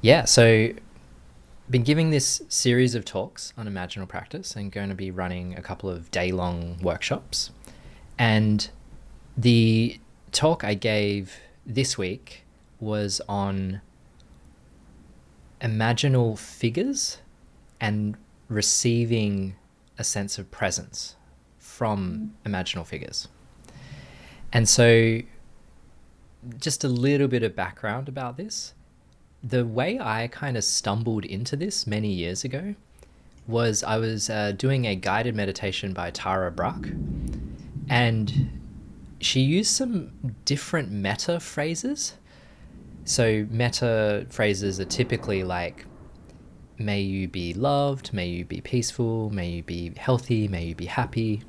Yeah, so been giving this series of talks on imaginal practice and going to be running a couple of day-long workshops. And the talk I gave this week was on imaginal figures and receiving a sense of presence from imaginal figures. And so just a little bit of background about this. The way I kind of stumbled into this many years ago was I was doing a guided meditation by Tara Brach, and she used some different metta phrases. So metta phrases are typically like, may you be loved, may you be peaceful, may you be healthy, may you be happy.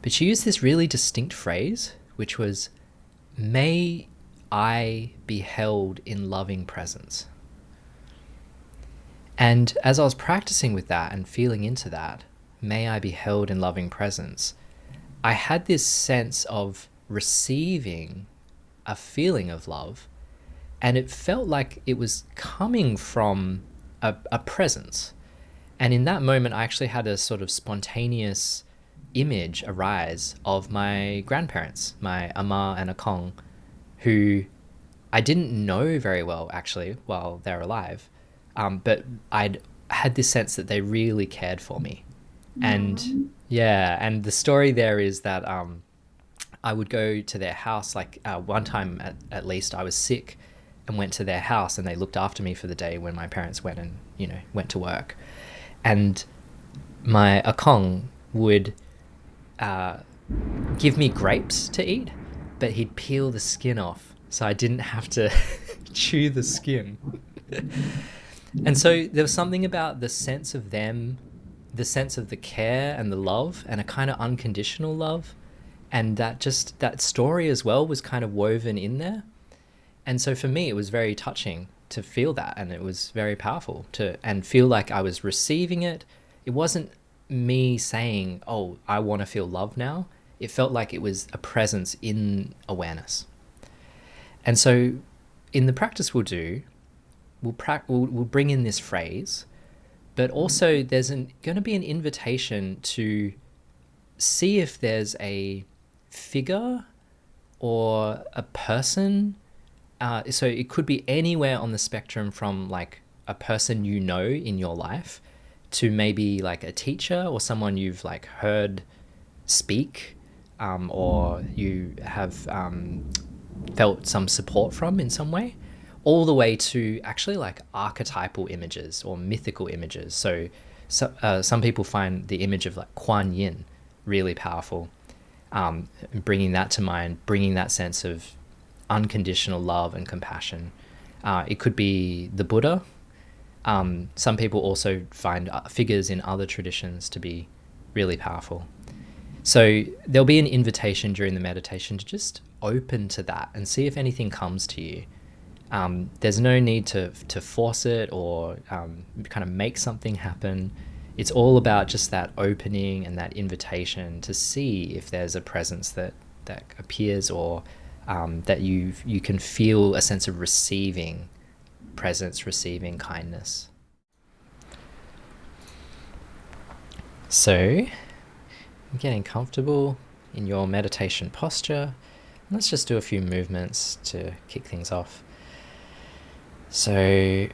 But she used this really distinct phrase, which was, may I be held in loving presence. And as I was practicing with that and feeling into that, may I be held in loving presence, I had this sense of receiving a feeling of love, and it felt like it was coming from a presence. And in that moment, I actually had a sort of spontaneous image arise of my grandparents, my ama and akong, who I didn't know very well actually while they're alive, but I'd had this sense that they really cared for me. And yeah, and the story there is that I would go to their house, like one time at least I was sick and went to their house, and they looked after me for the day when my parents went and, went to work. And my akong would give me grapes to eat, but he'd peel the skin off so I didn't have to chew the skin. And so there was something about the sense of them, the sense of the care and the love, and a kind of unconditional love. And that story as well was kind of woven in there. And so for me, it was very touching to feel that, and it was very powerful and feel like I was receiving it. It wasn't me saying, oh, I want to feel love now. It felt like it was a presence in awareness. And so in the practice we'll do, we'll bring in this phrase, but also there's going to be an invitation to see if there's a figure or a person. So it could be anywhere on the spectrum, from like a person in your life to maybe like a teacher or someone you've like heard speak, or you have felt some support from in some way, all the way to actually like archetypal images or mythical images. So some people find the image of like Quan Yin really powerful, bringing that to mind, bringing that sense of unconditional love and compassion. It could be the Buddha. Some people also find figures in other traditions to be really powerful. So there'll be an invitation during the meditation to just open to that and see if anything comes to you. There's no need to force it or kind of make something happen. It's all about just that opening and that invitation to see if there's a presence that appears, or that you can feel a sense of receiving presence, receiving kindness. So, getting comfortable in your meditation posture. Let's just do a few movements to kick things off. So,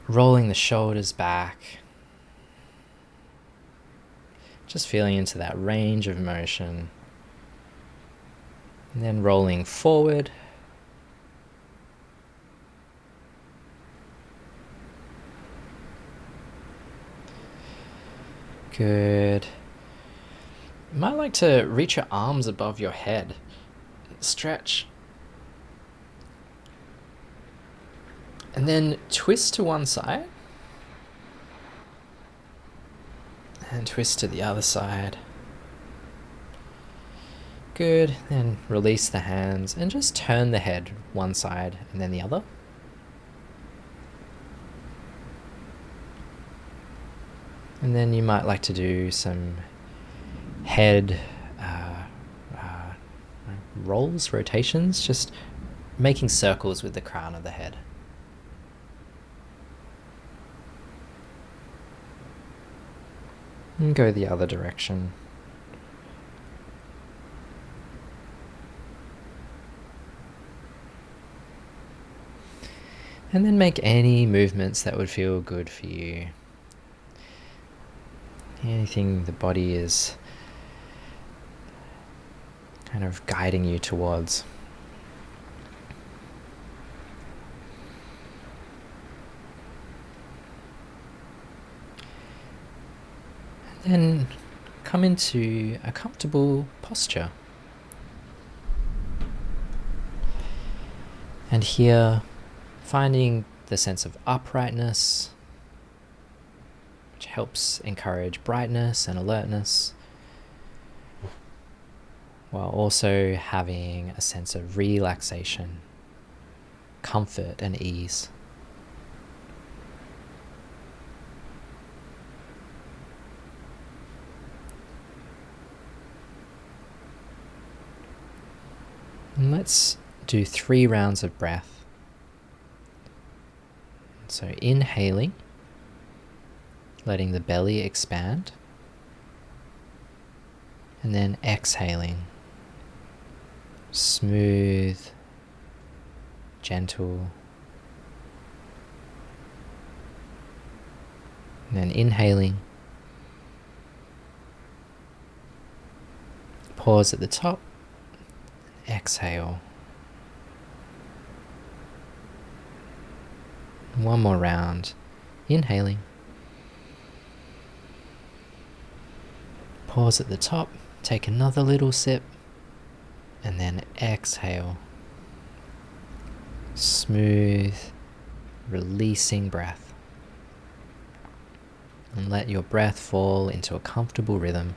rolling the shoulders back, just feeling into that range of motion, and then rolling forward. Good. You might like to reach your arms above your head. Stretch. And then twist to one side. And twist to the other side. Good. Then release the hands and just turn the head one side and then the other. And then you might like to do some head rolls, rotations, just making circles with the crown of the head. And go the other direction. And then make any movements that would feel good for you. Anything the body is kind of guiding you towards. And then come into a comfortable posture. And here, finding the sense of uprightness, which helps encourage brightness and alertness, while also having a sense of relaxation, comfort and ease. And let's do 3 rounds of breath. So inhaling, letting the belly expand, and then exhaling, smooth, gentle, and then inhaling, pause at the top, exhale. One more round, inhaling, pause at the top, take another little sip, and then exhale. Smooth, releasing breath. And let your breath fall into a comfortable rhythm.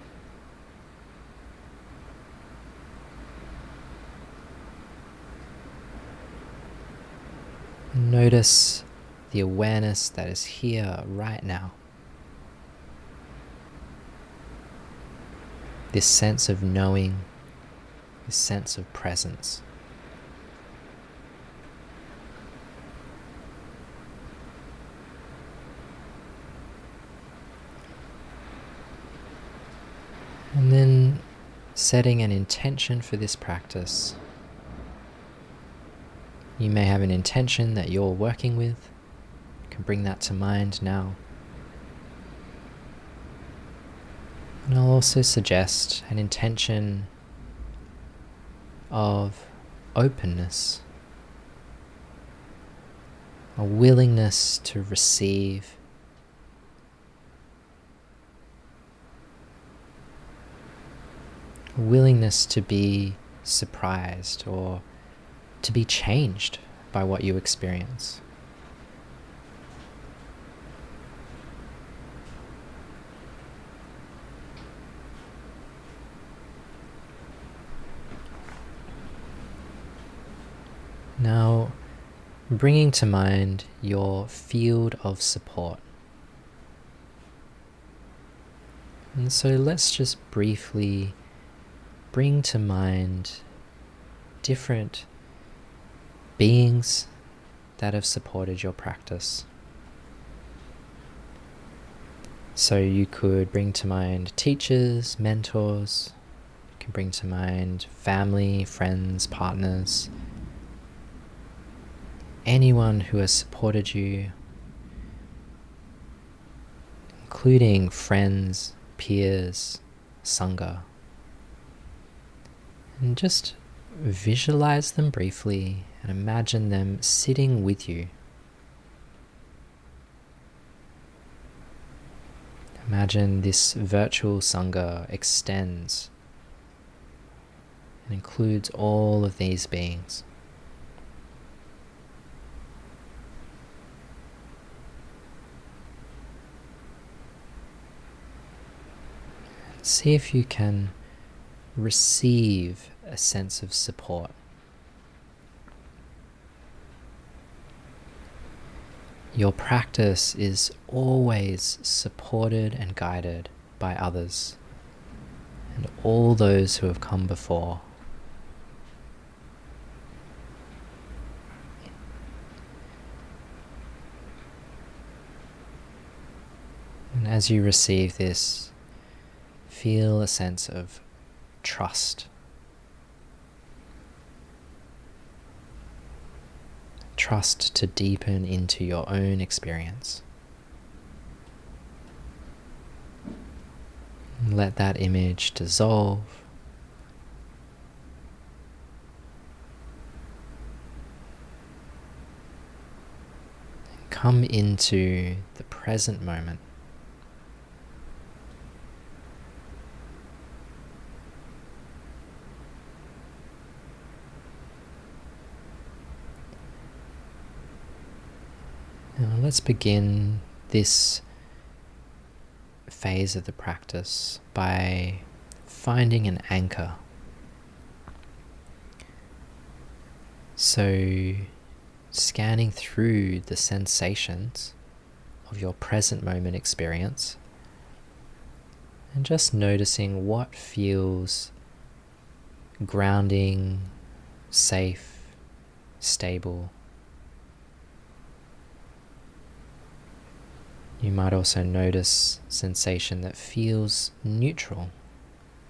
Notice the awareness that is here right now. This sense of knowing, this sense of presence. And then setting an intention for this practice. You may have an intention that you're working with. You can bring that to mind now. And I'll also suggest an intention of openness, a willingness to receive, a willingness to be surprised or to be changed by what you experience. Now, bringing to mind your field of support. And so let's just briefly bring to mind different beings that have supported your practice. So you could bring to mind teachers, mentors, you can bring to mind family, friends, partners, anyone who has supported you, including friends, peers, sangha. And just visualize them briefly and imagine them sitting with you. Imagine this virtual sangha extends and includes all of these beings. See if you can receive a sense of support. Your practice is always supported and guided by others and all those who have come before. And as you receive this, feel a sense of trust. Trust to deepen into your own experience. Let that image dissolve. Come into the present moment. Now let's begin this phase of the practice by finding an anchor. So, scanning through the sensations of your present moment experience and just noticing what feels grounding, safe, stable. You might also notice sensation that feels neutral,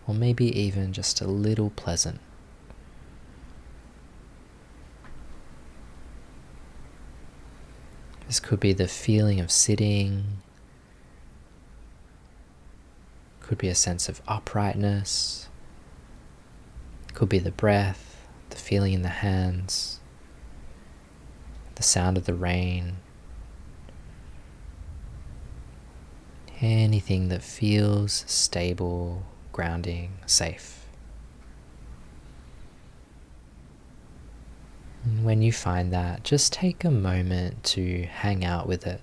or maybe even just a little pleasant. This could be the feeling of sitting, could be a sense of uprightness, could be the breath, the feeling in the hands, the sound of the rain. Anything that feels stable, grounding, safe. And when you find that, just take a moment to hang out with it.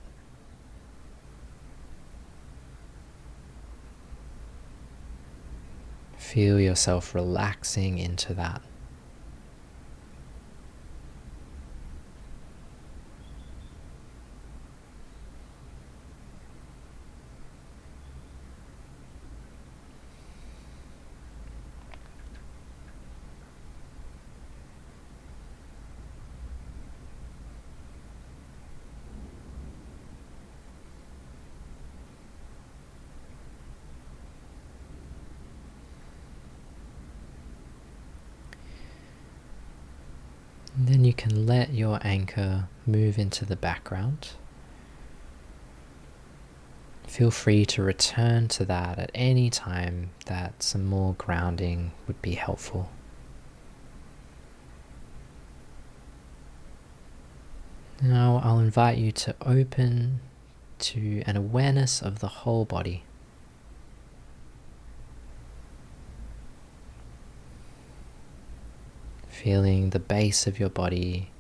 Feel yourself relaxing into that. And then you can let your anchor move into the background. Feel free to return to that at any time that some more grounding would be helpful. Now I'll invite you to open to an awareness of the whole body. Feeling the base of your body,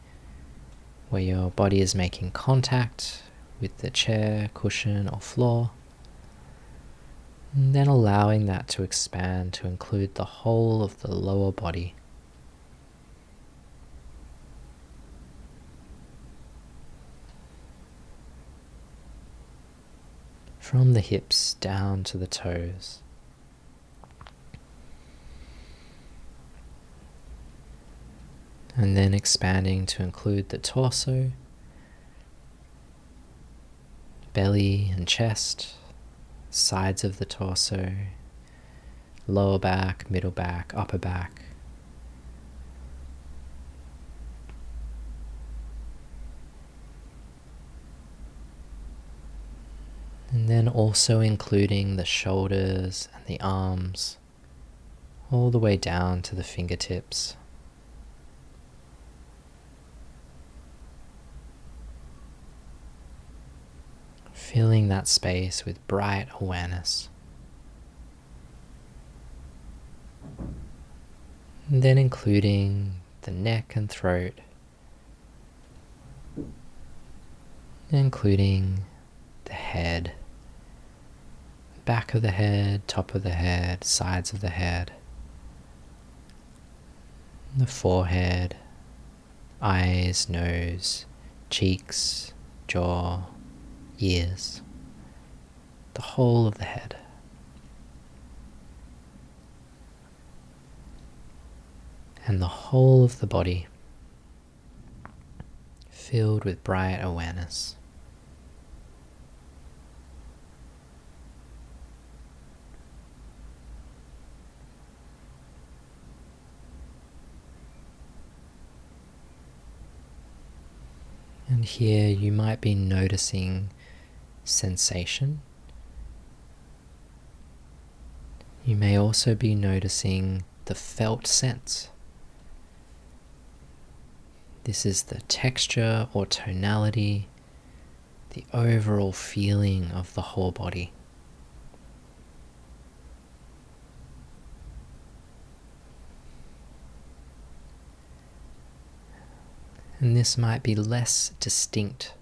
where your body is making contact with the chair, cushion, or floor. And then allowing that to expand to include the whole of the lower body. From the hips down to the toes. And then expanding to include the torso, belly and chest, sides of the torso, lower back, middle back, upper back. And then also including the shoulders and the arms, all the way down to the fingertips. Filling that space with bright awareness. And then including the neck and throat, including the head, back of the head, top of the head, sides of the head, the forehead, eyes, nose, cheeks, jaw, ears, the whole of the head. And the whole of the body filled with bright awareness. And here you might be noticing sensation. You may also be noticing the felt sense. This is the texture or tonality, the overall feeling of the whole body. And this might be less distinct.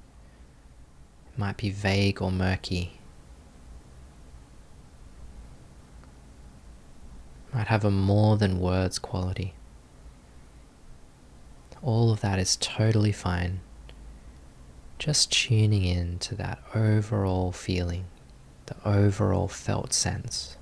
It might be vague or murky. Might have a more than words quality. All of that is totally fine. Just tuning in to that overall feeling, the overall felt sense.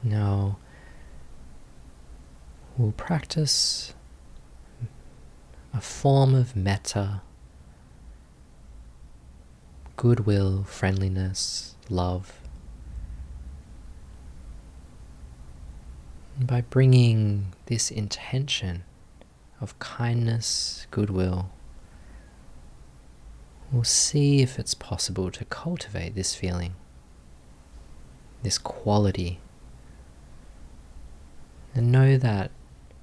Now, we'll practice a form of metta, goodwill, friendliness, love, and by bringing this intention of kindness, goodwill, we'll see if it's possible to cultivate this feeling, this quality. And know that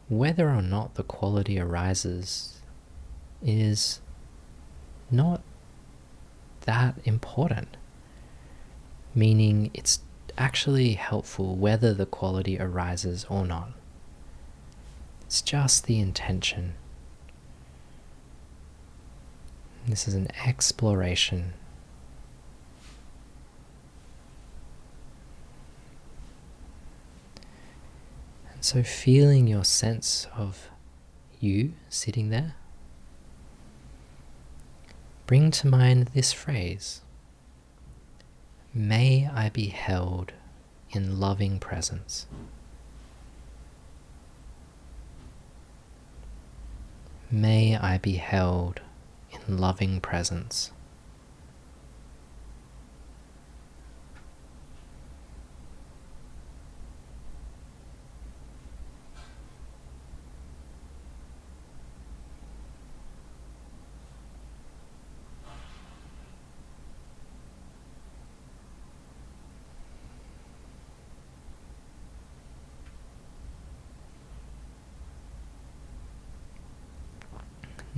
whether or not the quality arises is not that important. Meaning it's actually helpful whether the quality arises or not. It's just the intention. This is an exploration. So feeling your sense of you sitting there, bring to mind this phrase, "May I be held in loving presence." May I be held in loving presence.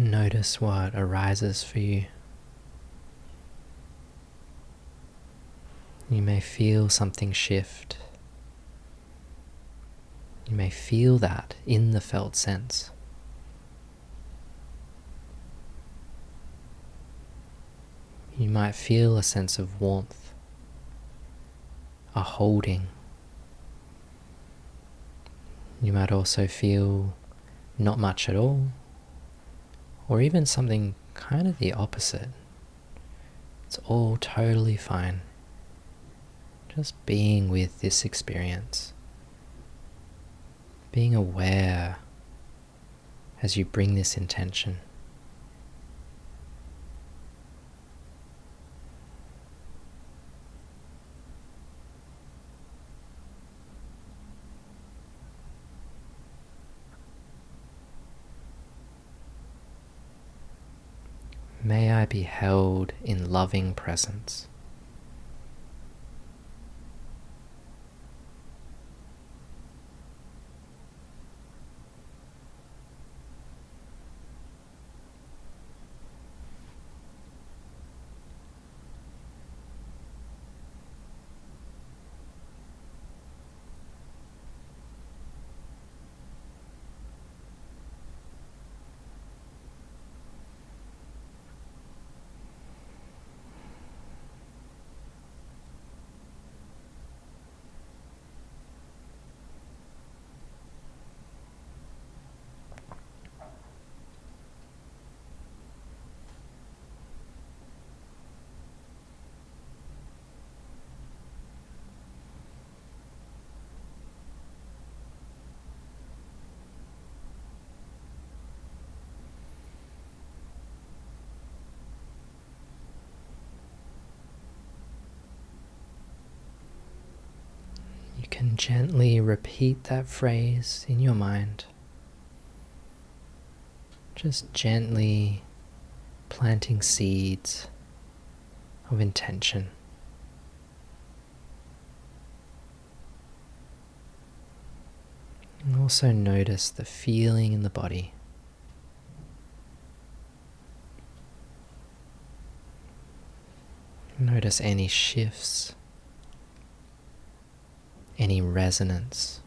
Notice what arises for you. You may feel something shift. You may feel that in the felt sense. You might feel a sense of warmth, a holding. You might also feel not much at all, or even something kind of the opposite. It's all totally fine. Just being with this experience. Being aware as you bring this intention. May I be held in loving presence. can gently repeat that phrase in your mind. Just gently planting seeds of intention. And also notice the feeling in the body. Notice any shifts, any resonance.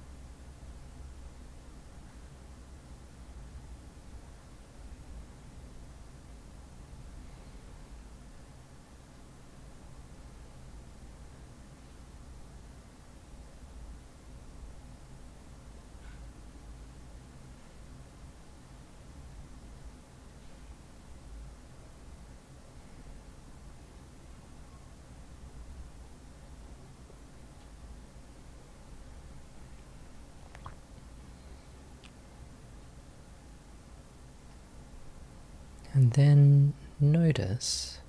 And then notice,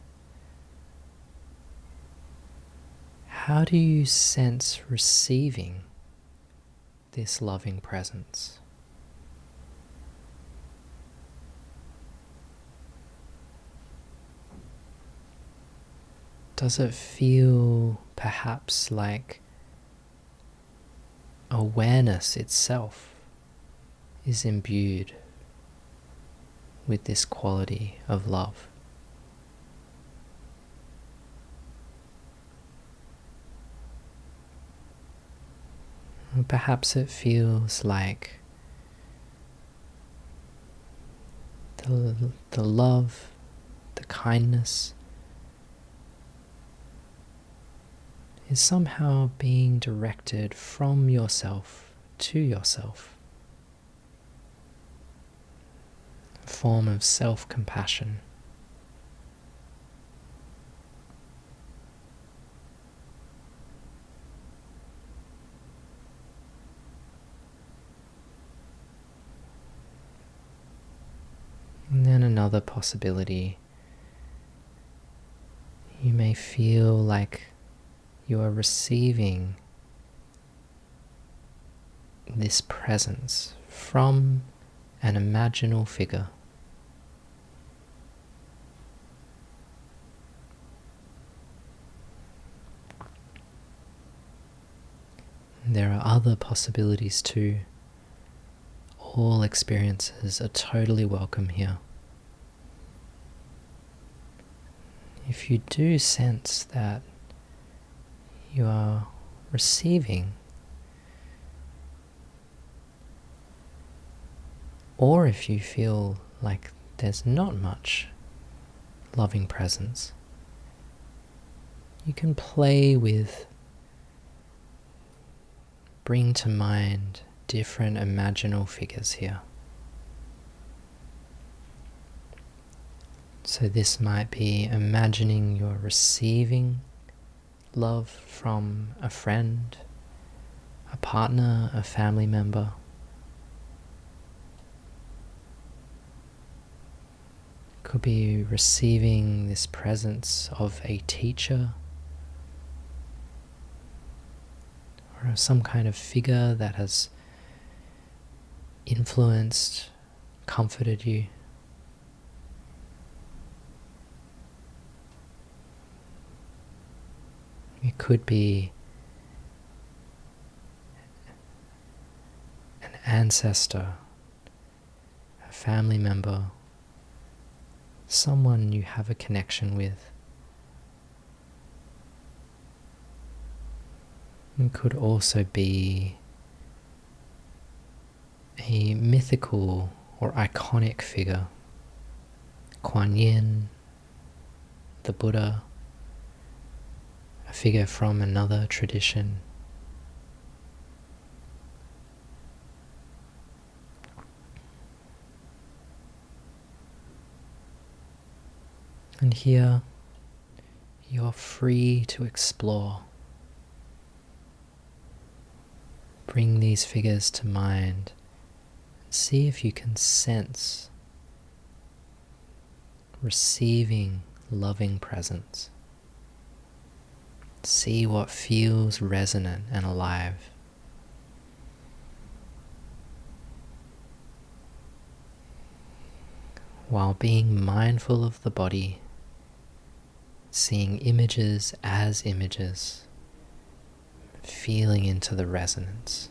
how do you sense receiving this loving presence? Does it feel perhaps like awareness itself is imbued with this quality of love? Or perhaps it feels like the love, the kindness is somehow being directed from yourself to yourself. A form of self-compassion. And then another possibility, you may feel like you are receiving this presence from an imaginal figure. There are other possibilities too. All experiences are totally welcome here. If you do sense that you are receiving, or if you feel like there's not much loving presence, you can play with, bring to mind different imaginal figures here. So this might be imagining you're receiving love from a friend, a partner, a family member. Could be receiving this presence of a teacher, or some kind of figure that has influenced, comforted you. It could be an ancestor, a family member, someone you have a connection with. It could also be a mythical or iconic figure, Quan Yin, the Buddha, a figure from another tradition. And here you're free to explore. Bring these figures to mind and see if you can sense receiving loving presence. See what feels resonant and alive. while being mindful of the body, seeing images as images, feeling into the resonance.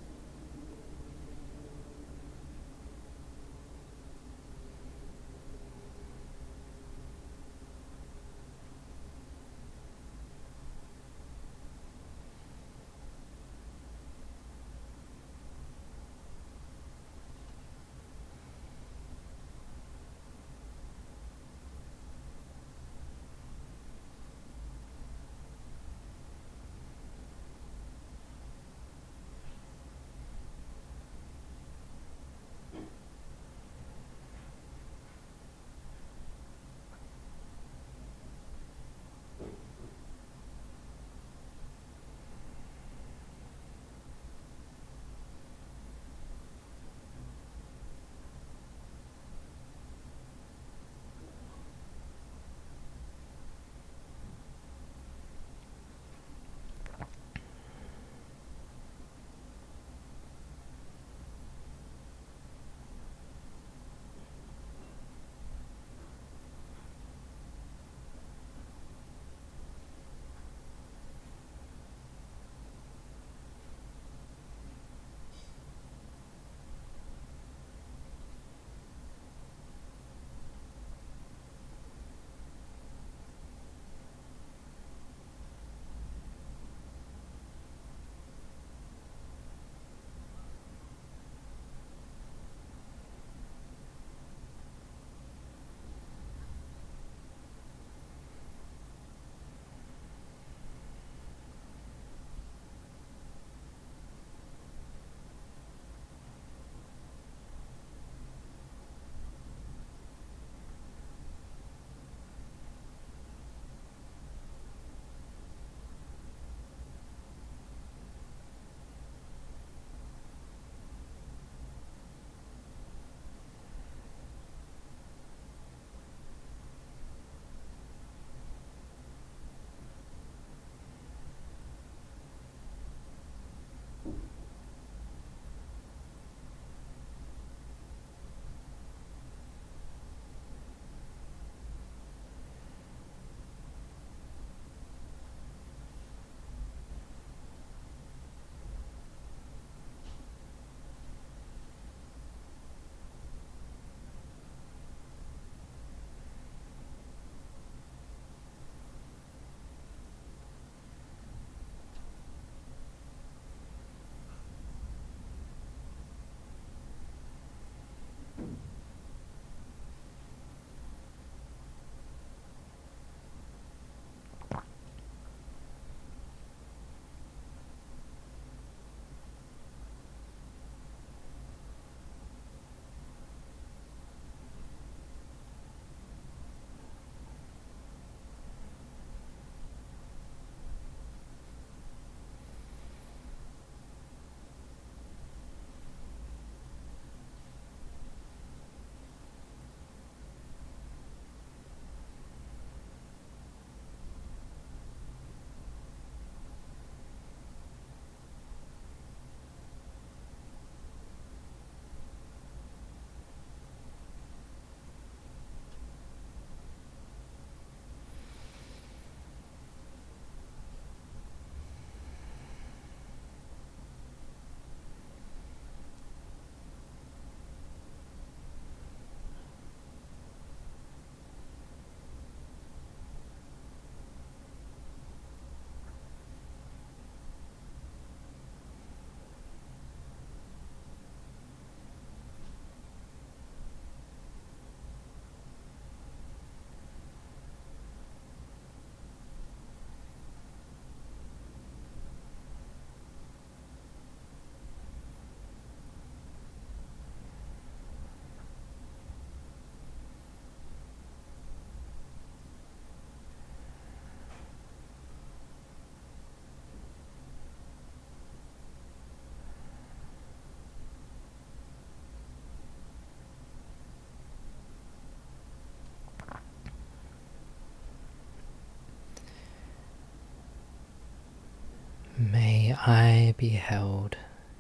May I be held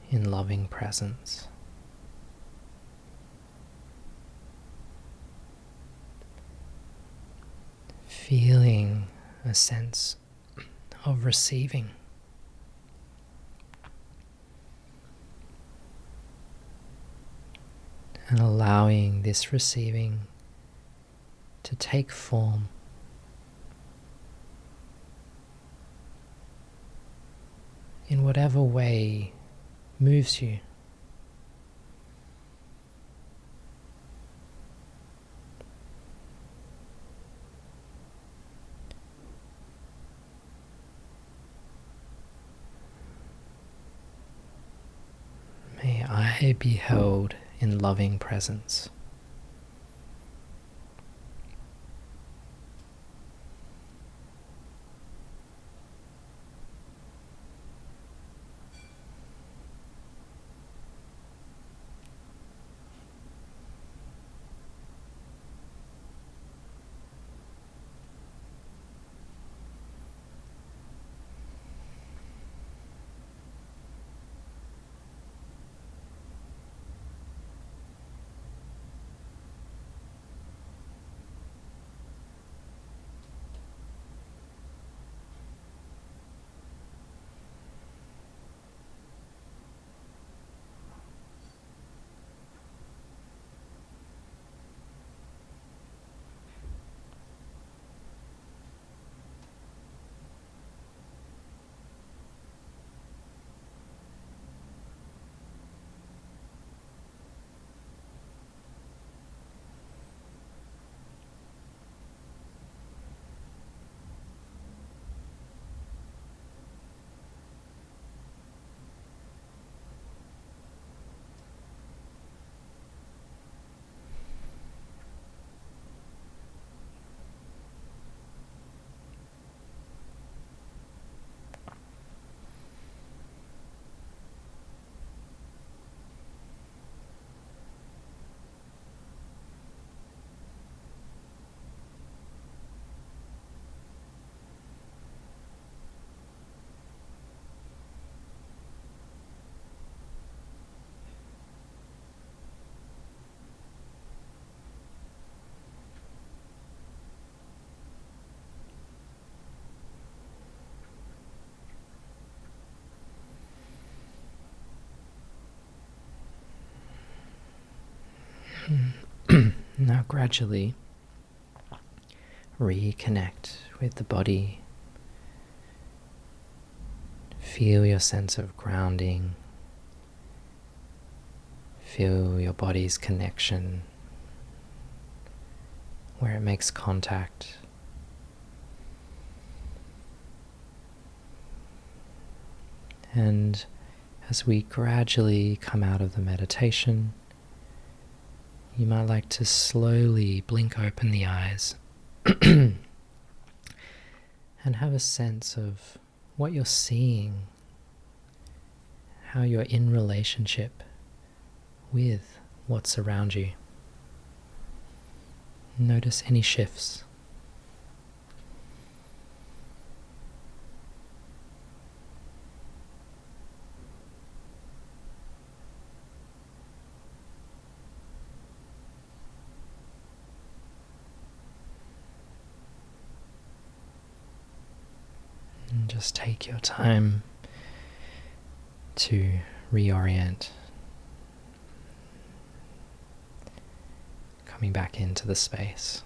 in loving presence. feeling a sense of receiving. And allowing this receiving to take form. In whatever way moves you. May I be held in loving presence. Now gradually reconnect with the body. Feel your sense of grounding. Feel your body's connection where it makes contact. And as we gradually come out of the meditation, you might like to slowly blink open the eyes and have a sense of what you're seeing, how you're in relationship with what's around you. Notice any shifts. And just take your time to reorient, coming back into the space.